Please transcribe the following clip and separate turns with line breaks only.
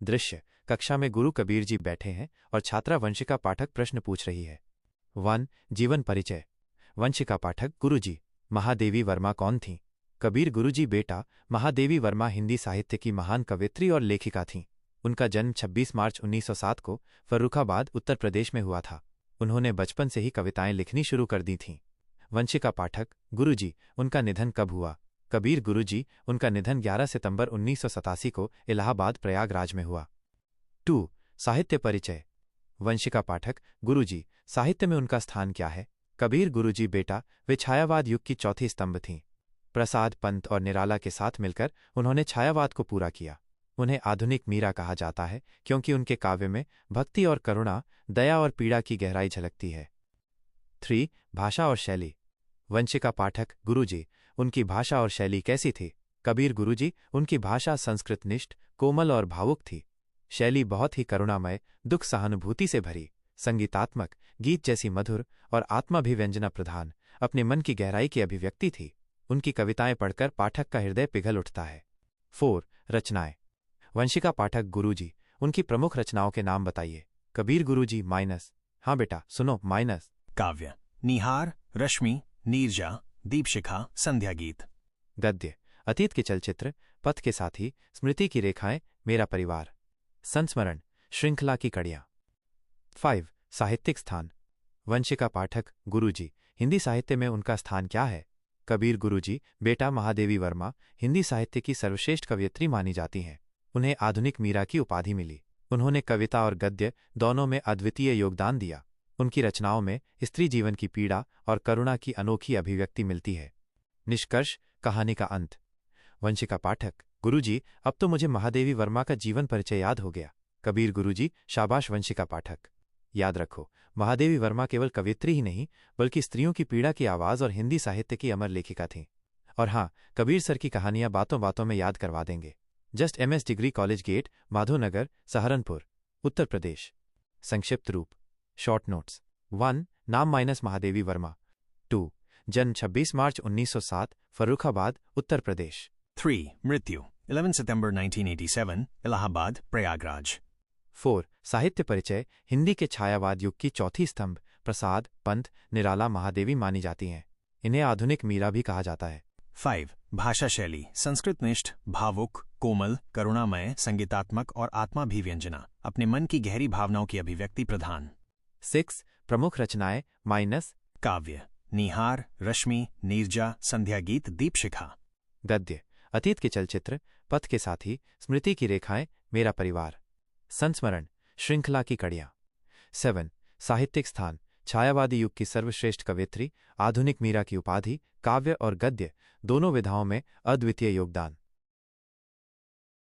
दृश्य: कक्षा में गुरु कबीर जी बैठे हैं और छात्रा वंशिका पाठक प्रश्न पूछ रही है। 1. जीवन परिचय। वंशिका पाठक: गुरुजी, महादेवी वर्मा कौन थीं? कबीर: गुरुजी बेटा, महादेवी वर्मा हिंदी साहित्य की महान कवयित्री और लेखिका थीं। उनका जन्म 26 मार्च 1907 को फर्रुखाबाद, उत्तर प्रदेश में हुआ था। उन्होंने बचपन से ही कविताएं लिखनी शुरू कर दी थीं। वंशिका पाठक: गुरुजी, उनका निधन कब हुआ? कबीर: गुरुजी, उनका निधन 11 सितंबर 1987 को इलाहाबाद, प्रयागराज में हुआ। 2. साहित्य परिचय। वंशिका पाठक: गुरुजी, साहित्य में उनका स्थान क्या है? कबीर: गुरुजी बेटा, वे छायावाद युग की चौथी स्तंभ थीं। प्रसाद, पंत और निराला के साथ मिलकर उन्होंने छायावाद को पूरा किया। उन्हें आधुनिक मीरा कहा जाता है क्योंकि उनके काव्य में भक्ति और करुणा, दया और पीड़ा की गहराई झलकती है। 3. भाषा और शैली। वंशिका पाठक: गुरुजी, उनकी भाषा और शैली कैसी थी? कबीर: गुरुजी, उनकी भाषा संस्कृतनिष्ठ, कोमल और भावुक थी। शैली बहुत ही करुणामय, दुख सहानुभूति से भरी, संगीतात्मक, गीत जैसी मधुर और आत्माभिव्यंजना प्रधान, अपने मन की गहराई की अभिव्यक्ति थी। उनकी कविताएं पढ़कर पाठक का हृदय पिघल उठता है। 4. रचनाएं। वंशिका पाठक: गुरुजी, उनकी प्रमुख रचनाओं के नाम बताइए। कबीर: गुरुजी माइनस। हाँ बेटा सुनो माइनस।
काव्य: निहार, रश्मि, नीरजा, दीपशिखा, संध्या गीत।
गद्य: अतीत के चलचित्र, पथ के साथी, स्मृति की रेखाएं, मेरा परिवार। संस्मरण: श्रृंखला की कड़ियां। 5. साहित्यिक स्थान। वंशिका पाठक: गुरुजी, हिंदी साहित्य में उनका स्थान क्या है? कबीर: गुरुजी बेटा, महादेवी वर्मा हिंदी साहित्य की सर्वश्रेष्ठ कवयित्री मानी जाती हैं। उन्हें आधुनिक मीरा की उपाधि मिली। उन्होंने कविता और गद्य दोनों में अद्वितीय योगदान दिया। उनकी रचनाओं में स्त्री जीवन की पीड़ा और करुणा की अनोखी अभिव्यक्ति मिलती है। निष्कर्ष: कहानी का अंत। वंशिका पाठक: गुरुजी, अब तो मुझे महादेवी वर्मा का जीवन परिचय याद हो गया। कबीर: गुरुजी शाबाश वंशिका पाठक। याद रखो, महादेवी वर्मा केवल कवियत्री ही नहीं बल्कि स्त्रियों की पीड़ा की आवाज़ और हिंदी साहित्य की अमर लेखिका थीं। और हाँ, कबीर सर की कहानियां बातों बातों में याद करवा देंगे। Just MS degree college gate, Madhonagar, Saharanpur, Uttar Pradesh. संक्षिप्त रूप: शॉर्ट नोट्स। 1. नाम माइनस महादेवी वर्मा। 2. जन्म 26 मार्च 1907, फर्रुखाबाद, उत्तर प्रदेश।
3. मृत्यु 11 सितंबर 1987, इलाहाबाद, प्रयागराज।
4. साहित्य परिचय। हिंदी के छायावाद युग की चौथी स्तंभ, प्रसाद, पंत, निराला, महादेवी मानी जाती हैं। इन्हें आधुनिक मीरा भी कहा जाता है।
5. भाषा शैली: संस्कृतनिष्ठ, भावुक, कोमल, करुणामय, संगीतात्मक और आत्माभिव्यंजना, अपने मन की गहरी भावनाओं की अभिव्यक्ति प्रधान।
6. प्रमुख रचनाएं माइनस।
काव्य: निहार, रश्मि, नीरजा, संध्या गीत, दीपशिखा।
गद्य: अतीत के चलचित्र, पथ के साथी, स्मृति की रेखाएं, मेरा परिवार। संस्मरण: श्रृंखला की कड़ियां। 7. साहित्यिक स्थान। छायावादी युग की सर्वश्रेष्ठ कवयित्री, आधुनिक मीरा की उपाधि, काव्य और गद्य दोनों विधाओं में अद्वितीय योगदान।